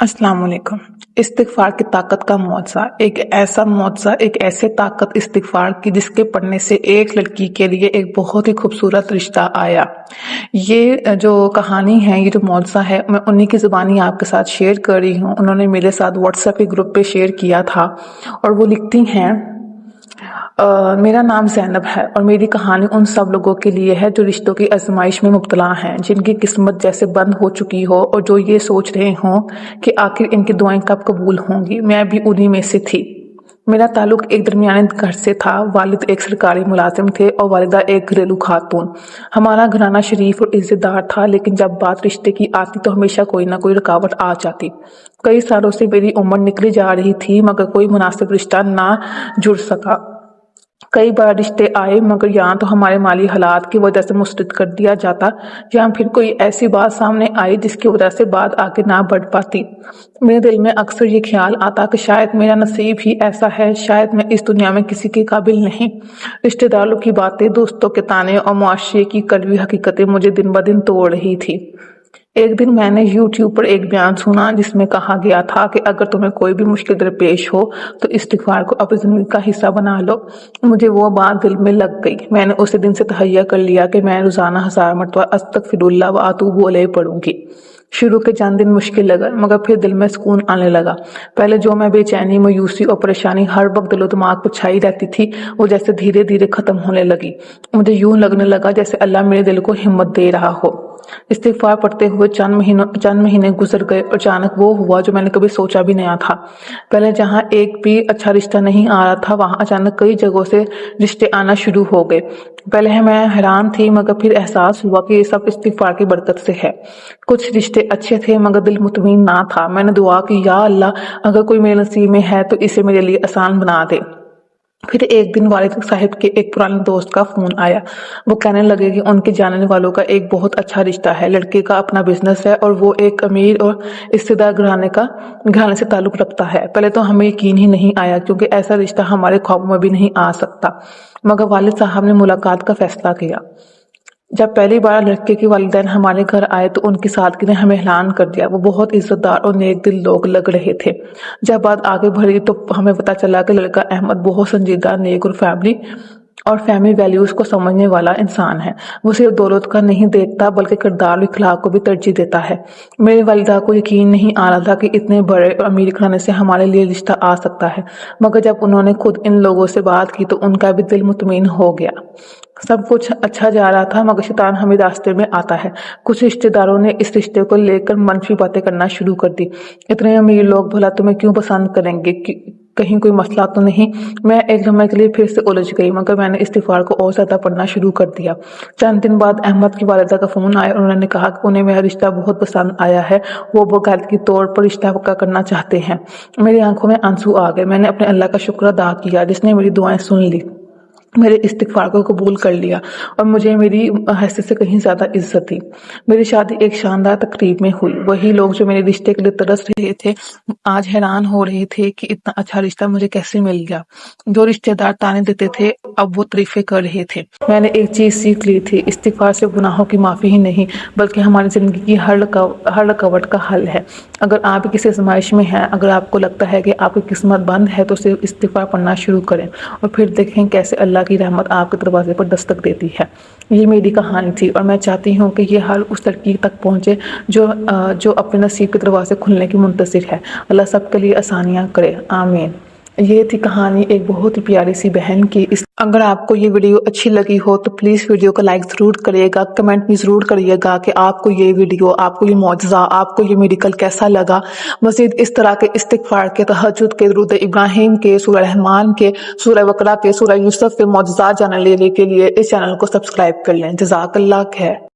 अस्सलाम वालेकुम। इस्तिग़फ़ार की ताकत का मुआवज़ा, एक ऐसा मुआवज़ा, एक ऐसे ताकत इस्तिग़फ़ार की जिसके पढ़ने से एक लड़की के लिए एक बहुत ही खूबसूरत रिश्ता आया। ये जो कहानी है, ये जो मुआवज़ा है, मैं उन्हीं की ज़ुबानी आपके साथ शेयर कर रही हूँ। उन्होंने मेरे साथ व्हाट्सएप के ग्रुप पे शेयर किया था और वो लिखती हैं, मेरा नाम ज़ैनब है और मेरी कहानी उन सब लोगों के लिए है जो रिश्तों की आजमाइश में मुब्तला हैं, जिनकी किस्मत जैसे बंद हो चुकी हो और जो ये सोच रहे हों कि आखिर इनकी दुआएं कब कबूल होंगी। मैं भी उन्हीं में से थी। मेरा ताल्लुक एक दरमियाने घर से था। वालिद एक सरकारी मुलाजिम थे और वालिदा एक घरेलू खातून। हमारा घराना शरीफ और इज्जतदार था, लेकिन जब बात रिश्ते की आती तो हमेशा कोई ना कोई रुकावट आ जाती। कई सालों से मेरी उम्र निकली जा रही थी, मगर कोई मुनासिब रिश्ता ना जुड़ सका। कई बार रिश्ते आए, मगर यहाँ तो हमारे माली हालात की वजह से मुस्तरद कर दिया जाता, या फिर कोई ऐसी बात सामने आई जिसकी वजह से बात आगे ना बढ़ पाती। मेरे दिल में अक्सर ये ख्याल आता कि शायद मेरा नसीब ही ऐसा है, शायद मैं इस दुनिया में किसी के काबिल नहीं। रिश्तेदारों की बातें, दोस्तों के ताने और मुआशरे की कड़वी हकीकतें मुझे दिन ब दिन तोड़ रही थी। एक दिन मैंने YouTube पर एक बयान सुना जिसमें कहा गया था कि अगर तुम्हें कोई भी मुश्किल दरपेश हो तो इस्तिग़फ़ार को अपनी ज़िंदगी का हिस्सा बना लो। मुझे वो बात दिल में लग गई। मैंने उसी दिन से तहैया कर लिया कि मैं रोज़ाना 1000 मरतबा अस्तग़फ़िरुल्लाह व अतूबु अलैह पढ़ूंगी। शुरू के चंद दिन मुश्किल लगा, मगर फिर दिल में सुकून आने लगा। पहले जो मैं बेचैनी, मायूसी और परेशानी हर वक्त दिलो दिमाग पर छाई रहती थी, वो जैसे धीरे धीरे खत्म होने लगी। मुझे यूं लगने लगा जैसे अल्लाह मेरे दिल को हिम्मत दे रहा हो। इस्तिग़फ़ार पढ़ते हुए चंद महीने गुजर गए और अचानक वो हुआ जो मैंने कभी सोचा भी नहीं था। पहले जहाँ एक भी अच्छा रिश्ता नहीं आ रहा था, वहाँ अचानक कई जगहों से रिश्ते आना शुरू हो गए। पहले मैं हैरान थी, मगर फिर एहसास हुआ कि ये सब इस्तिग़फ़ार की बरकत से है। कुछ रिश्ते अच्छे थे, मगर दिल मुतमईन ना था। मैंने दुआ की, या अल्लाह, अगर कोई मेरे नसीब में है तो इसे मेरे लिए आसान बना दे। फिर एक दिन वालिद साहब के एक पुराने दोस्त का फोन आया। वो कहने लगे कि उनके जानने वालों का एक बहुत अच्छा रिश्ता है। लड़के का अपना बिजनेस है और वो एक अमीर और इस्तेदार घराने से ताल्लुक रखता है। पहले तो हमें यकीन ही नहीं आया, क्योंकि ऐसा रिश्ता हमारे ख्वाबों में भी नहीं आ सकता, मगर वालिद साहब ने मुलाकात का फैसला किया। जब पहली बार लड़के के वालिदैन हमारे घर आए तो उनकी सादगी ने हमें हैरान कर दिया। वो बहुत इज्जतदार और नेक दिल लोग लग रहे थे। जब बात आगे बढ़ी तो हमें पता चला कि लड़का अहमद बहुत संजीदा, नेक और फैमिली वैल्यूज को समझने वाला इंसान है। वो सिर्फ दौलत का नहीं देखता, बल्कि किरदार और इखलाक को भी तरजीह देता है। मेरी वालिदा को यकीन नहीं आ रहा था कि इतने बड़े और अमीर घराने से हमारे लिए रिश्ता आ सकता है, मगर जब उन्होंने खुद इन लोगों से बात की तो उनका भी दिल मुतमईन हो गया। सब कुछ अच्छा जा रहा था, मगर शैतान हमें रास्ते में आता है। कुछ रिश्तेदारों ने इस रिश्ते को लेकर मनफी बातें करना शुरू कर दी। इतने अमीर लोग भला तुम्हें क्यों पसंद करेंगे, कहीं कोई मसला तो नहीं। मैं एक लम्हे के लिए फिर से उलझ गई, मगर मैंने इस्तिग़फ़ार को और ज्यादा पढ़ना शुरू कर दिया। चंद दिन बाद अहमद की वालिदा का फोन आया और उन्होंने कहा कि उन्हें मेरा रिश्ता बहुत पसंद आया है, वो बाकायदगी तौर पर रिश्ता पक्का करना चाहते हैं। मेरी आंखों में आंसू आ गए। मैंने अपने अल्लाह का शुक्र अदा किया जिसने मेरी दुआएं सुन ली, मेरे इस्तिग़फ़ार को कबूल कर लिया और मुझे मेरी हैसियत से कहीं ज्यादा इज्जत दी। मेरी शादी एक शानदार तकरीब में हुई। वही लोग जो मेरे रिश्ते के लिए तरस रहे थे आज हैरान हो रहे थे कि इतना अच्छा रिश्ता मुझे कैसे मिल गया। जो रिश्तेदार ताने देते थे अब वो तारीफें कर रहे थे। मैंने एक चीज सीख ली थी, इस्तिग़फ़ार से गुनाहों की माफी ही नहीं बल्कि हमारी जिंदगी की हर रुकावट का हल है। अगर आप किसी आजमाइश में हैं, अगर आपको लगता है कि आपकी किस्मत बंद है, तो सिर्फ इस्तिग़फ़ार पढ़ना शुरू करें और फिर देखें कैसे अल्लाह की रहमत आपके दरवाजे पर दस्तक देती है। ये मेरी कहानी थी और मैं चाहती हूँ कि ये हर उस लड़की तक पहुँचे जो अपने नसीब के दरवाजे खुलने की मुंतज़िर है। अल्लाह सबके लिए आसानियाँ करे, आमीन। ये थी कहानी एक बहुत ही प्यारी सी बहन की। अगर आपको ये वीडियो अच्छी लगी हो तो प्लीज़ वीडियो को लाइक ज़रूर करिएगा, कमेंट भी ज़रूर करिएगा कि आपको ये वीडियो, आपको ये मौजज़ा, आपको ये मेडिकल कैसा लगा। मज़ीद इस तरह के इस्तिग़फ़ार के, तहज्जुद के, दुरूद इब्राहिम के, सूरह रहमान के, सूरह बकरा के, सूरह यूसुफ के मौजज़ात जानने के लिए इस चैनल को सब्सक्राइब कर लें। जज़ाकल्लाह खैर।